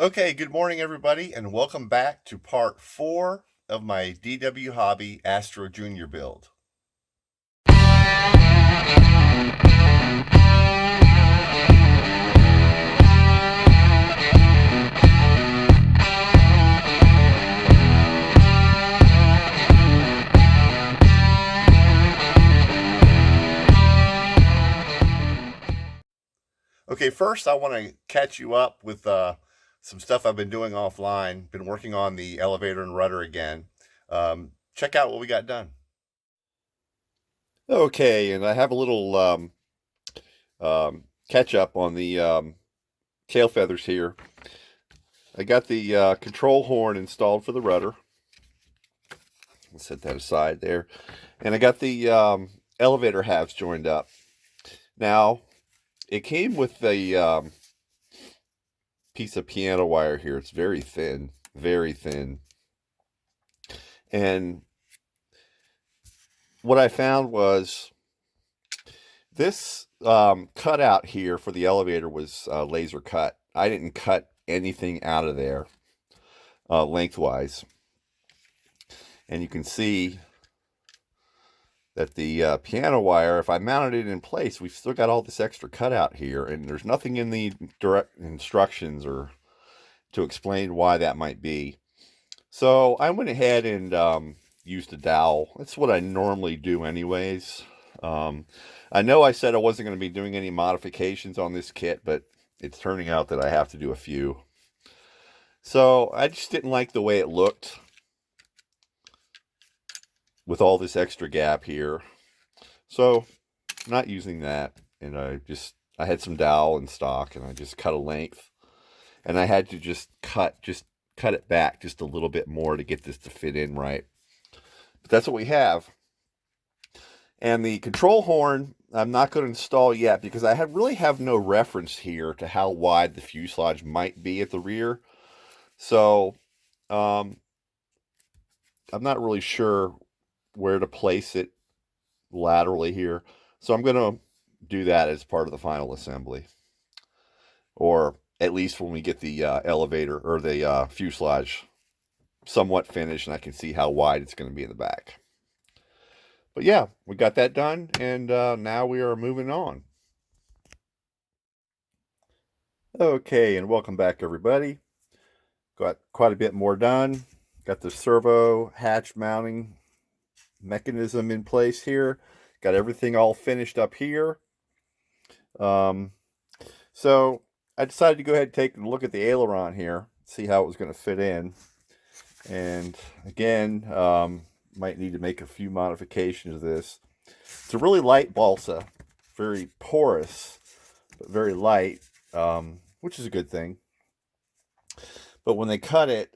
Okay, good morning, everybody, and welcome back to part 4 of my DW Hobby Astro Junior build. Okay, first I want to catch you up with some stuff I've been doing offline. Been working on the elevator and rudder again. Check out what we got done. Okay, and I have a little catch up on the tail feathers here. I got the control horn installed for the rudder. I'll set that aside there. And I got the elevator halves joined up. Now, it came with a piece of piano wire here. It's very thin, very thin. And what I found was this cutout here for the elevator was laser cut. I didn't cut anything out of there lengthwise. And you can see that the piano wire, if I mounted it in place, we've still got all this extra cutout here. And there's nothing in the direct instructions or to explain why that might be. So I went ahead and used a dowel. That's what I normally do anyways. I know I said I wasn't going to be doing any modifications on this kit, but it's turning out that I have to do a few. So I just didn't like the way it looked with all this extra gap here. So not using that. And I had some dowel in stock and I just cut a length. And I had to just cut it back just a little bit more to get this to fit in right. But that's what we have. And the control horn, I'm not going to install yet because I really have no reference here to how wide the fuselage might be at the rear. So I'm not really sure where to place it laterally here. So I'm going to do that as part of the final assembly. Or at least when we get the elevator or the fuselage somewhat finished and I can see how wide it's going to be in the back. But yeah, we got that done, and now we are moving on. Okay, and welcome back, everybody. Got quite a bit more done. Got the servo hatch mounting mechanism in place here. Got everything all finished up here. So I decided to go ahead and take a look at the aileron here, see how it was going to fit in. And again, might need to make a few modifications of this. It's a really light balsa, very porous, but very light, which is a good thing. But when they cut it,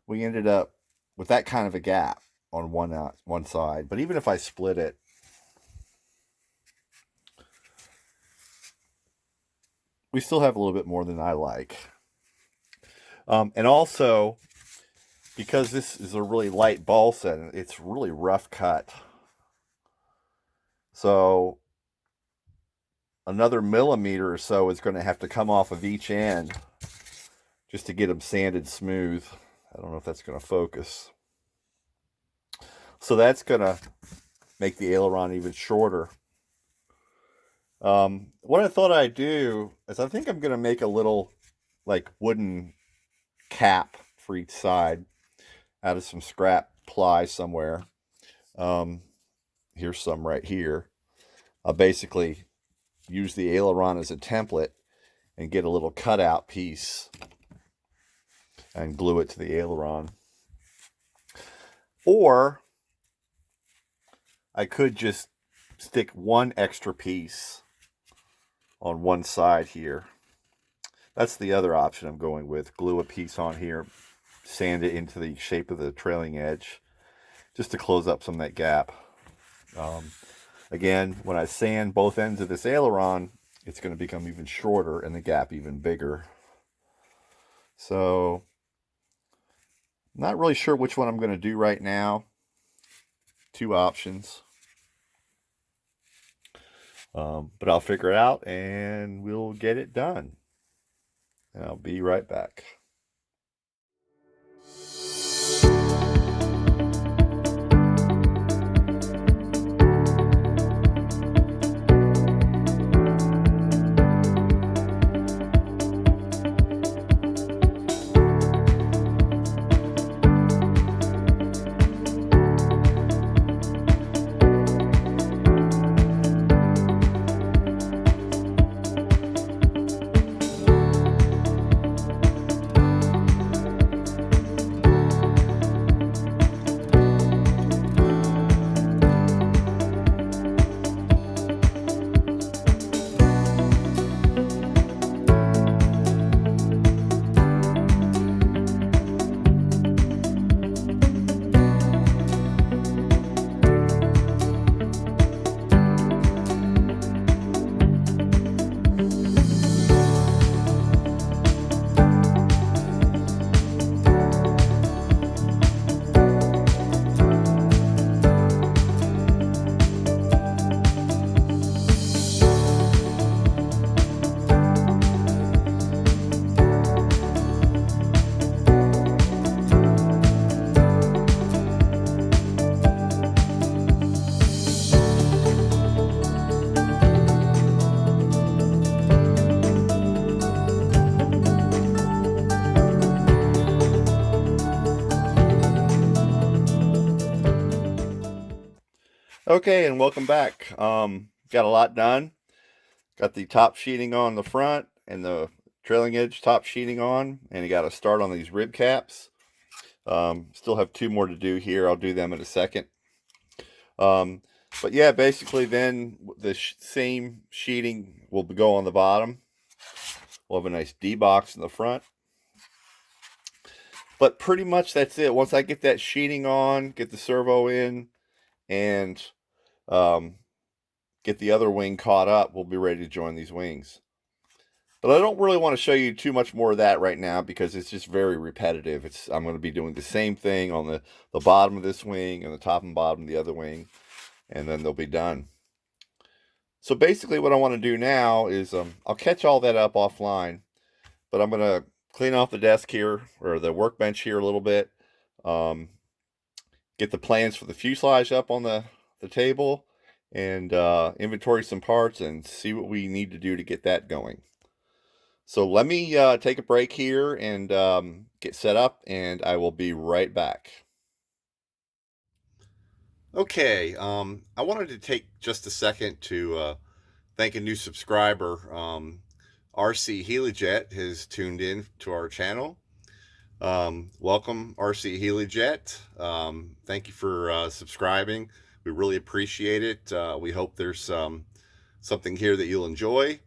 we ended up with that kind of a gap on one side. But even if I split it, we still have a little bit more than I like. And also, because this is a really light balsa, it's really rough cut. So another millimeter or so is going to have to come off of each end just to get them sanded smooth. I don't know if that's going to focus. So that's going to make the aileron even shorter. What I thought I'd do is I think I'm going to make a little like wooden cap for each side out of some scrap ply somewhere. Here's some right here. I'll basically use the aileron as a template and get a little cutout piece and glue it to the aileron. Or I could just stick one extra piece on one side here. That's the other option I'm going with. Glue a piece on here, sand it into the shape of the trailing edge, just to close up some of that gap. Again, when I sand both ends of this aileron, it's going to become even shorter and the gap even bigger. So, not really sure which one I'm going to do right now. Two options. But I'll figure it out and we'll get it done. and I'll be right back. Okay, and welcome back. Got a lot done. Got the top sheeting on the front and the trailing edge top sheeting on, and you got to start on these rib caps. Still have 2 more to do here. I'll do them in a second. But yeah, basically then the same sheeting will go on the bottom. We'll have a nice D box in the front. But pretty much that's it. Once I get that sheeting on, get the servo in, and get the other wing caught up, we'll be ready to join these wings. But I don't really want to show you too much more of that right now because it's just very repetitive. I'm going to be doing the same thing on the bottom of this wing and the top and bottom of the other wing, and then they'll be done. So basically what I want to do now is I'll catch all that up offline, but I'm going to clean off the desk here, or the workbench here a little bit, get the plans for the fuselage up on the table, and inventory some parts and see what we need to do to get that going. So let me take a break here and get set up, and I will be right back. Okay, I wanted to take just a second to thank a new subscriber. RC Helijet has tuned in to our channel. Welcome, RC Helijet. Thank you for subscribing. We really appreciate it. We hope there's something here that you'll enjoy.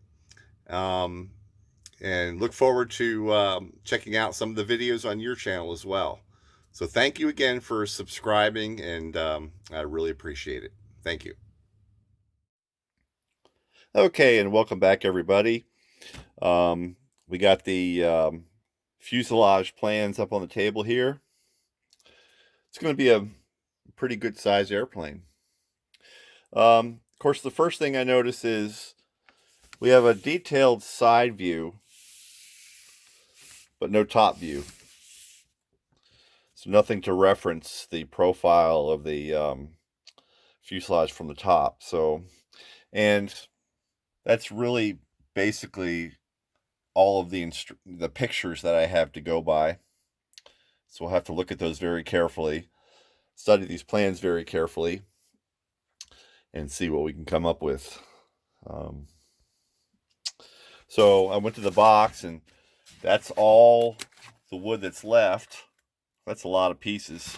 And look forward to checking out some of the videos on your channel as well. So thank you again for subscribing, and I really appreciate it. Thank you. Okay, and welcome back, everybody. We got the fuselage plans up on the table here. It's going to be a pretty good size airplane. Of course, the first thing I notice is we have a detailed side view, but no top view. So nothing to reference the profile of the fuselage from the top. So, and that's really basically all of the pictures that I have to go by. So we'll have to look at those very carefully, study these plans very carefully, and see what we can come up with. So I went to the box, and that's all the wood that's left. That's a lot of pieces.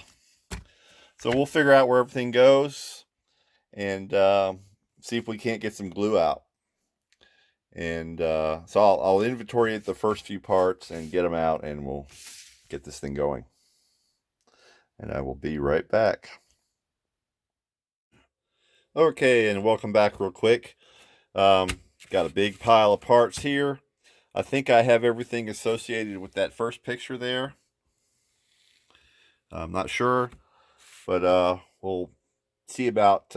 So we'll figure out where everything goes and see if we can't get some glue out. And so I'll inventory the first few parts and get them out, and we'll get this thing going. And I will be right back. Okay, and welcome back real quick. Got a big pile of parts here. I think I have everything associated with that first picture there. I'm not sure, but we'll see about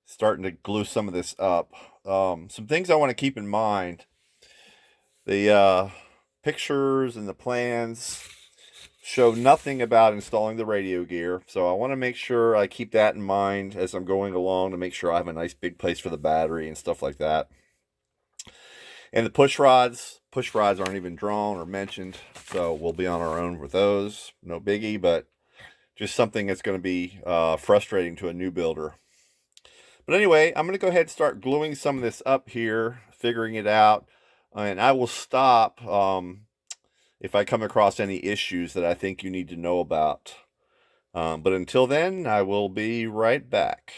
starting to glue some of this up. Some things I want to keep in mind. The pictures and the plans show nothing about installing the radio gear, so I want to make sure I keep that in mind as I'm going along to make sure I have a nice big place for the battery and stuff like that. And the push rods aren't even drawn or mentioned, so we'll be on our own with those. No biggie, but just something that's going to be frustrating to a new builder. But anyway, I'm going to go ahead and start gluing some of this up here, figuring it out, and I will stop if I come across any issues that I think you need to know about. But until then, I will be right back.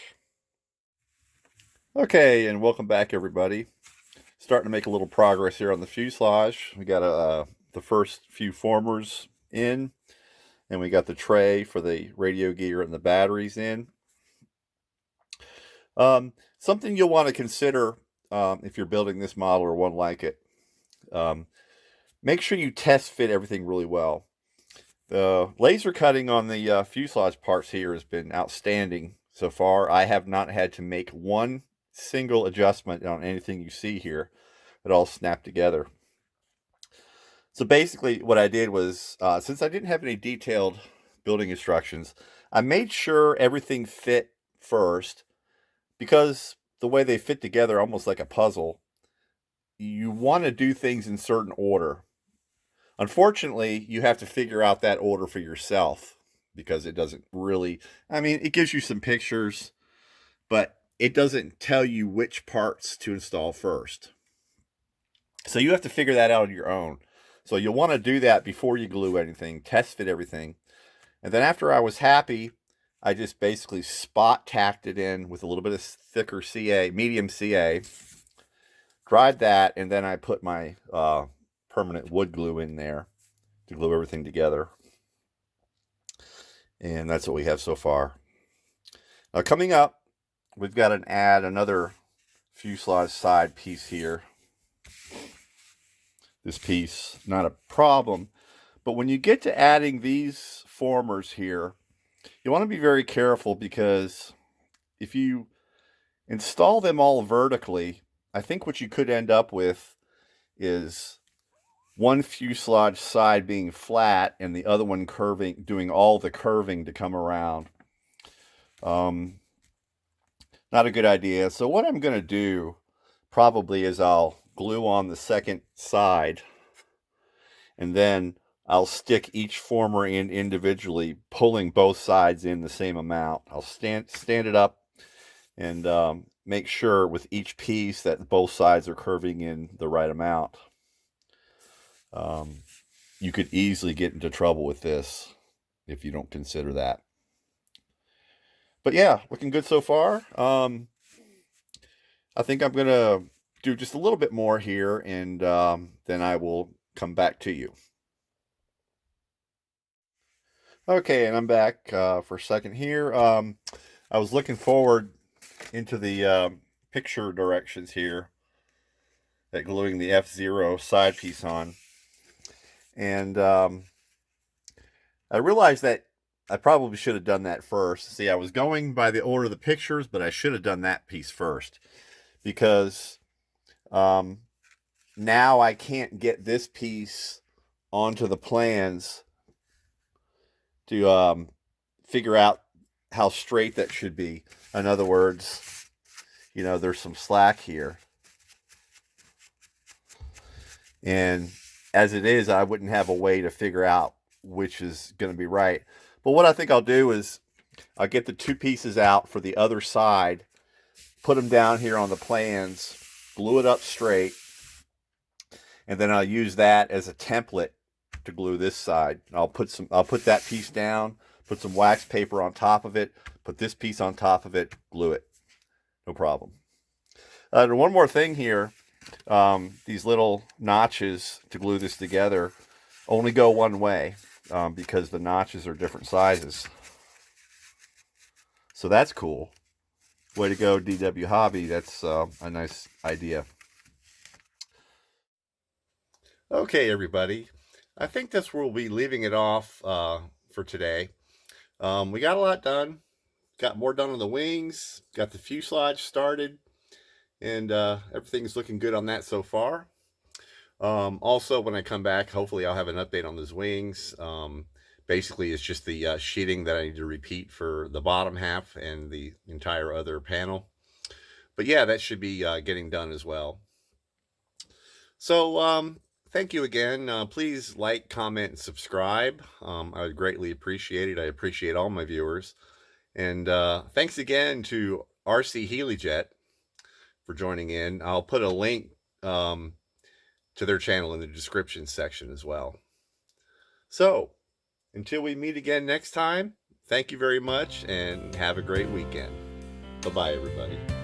Okay, and welcome back, everybody. Starting to make a little progress here on the fuselage. We got the first few formers in, and we got the tray for the radio gear and the batteries in. Something you'll want to consider if you're building this model or one like it. Make sure you test fit everything really well. The laser cutting on the fuselage parts here has been outstanding so far. I have not had to make one single adjustment on anything you see here. It all snapped together. So basically what I did was, since I didn't have any detailed building instructions, I made sure everything fit first, because the way they fit together, almost like a puzzle, you want to do things in certain order. Unfortunately, you have to figure out that order for yourself, because it doesn't really, I mean, it gives you some pictures, but it doesn't tell you which parts to install first. So you have to figure that out on your own. So you'll want to do that before you glue anything, test fit everything. And then after I was happy, I just basically spot tacked it in with a little bit of thicker CA, medium CA, dried that, and then I put my permanent wood glue in there to glue everything together. And that's what we have so far. Now coming up, we've got to add another fuselage side piece here. This piece, not a problem, but when you get to adding these formers here, you want to be very careful, because if you install them all vertically, I think what you could end up with is one fuselage side being flat and the other one curving, doing all the curving to come around. Not a good idea. So what I'm going to do probably is I'll glue on the second side, and then I'll stick each former in individually, pulling both sides in the same amount. I'll stand it up and make sure with each piece that both sides are curving in the right amount. You could easily get into trouble with this if you don't consider that. But yeah, looking good so far. I think I'm going to do just a little bit more here, and then I will come back to you. Okay, and I'm back for a second here. I was looking forward into the picture directions here at gluing the F0 side piece on. And I realized that I probably should have done that first. See, I was going by the order of the pictures, but I should have done that piece first, because now I can't get this piece onto the plans to figure out how straight that should be. In other words, you know, there's some slack here. And as it is, I wouldn't have a way to figure out which is going to be right. But what I think I'll do is I'll get the two pieces out for the other side, put them down here on the plans, glue it up straight, and then I'll use that as a template to glue this side. I'll put that piece down, put some wax paper on top of it, put this piece on top of it, glue it. No problem. And one more thing here, these little notches to glue this together only go one way, because the notches are different sizes. So that's cool. Way to go, DW Hobby. That's a nice idea. Okay, everybody. I think that's where we'll be leaving it off for today. We got a lot done. Got more done on the wings. Got the fuselage started. And everything's looking good on that so far. Also, when I come back, hopefully I'll have an update on those wings. Basically, it's just the sheeting that I need to repeat for the bottom half and the entire other panel. But yeah, that should be getting done as well. So thank you again. Please like, comment, and subscribe. I would greatly appreciate it. I appreciate all my viewers. And thanks again to RC HealyJet for joining in. I'll put a link to their channel in the description section as well. So until we meet again next time, thank you very much and have a great weekend. Bye-bye, everybody.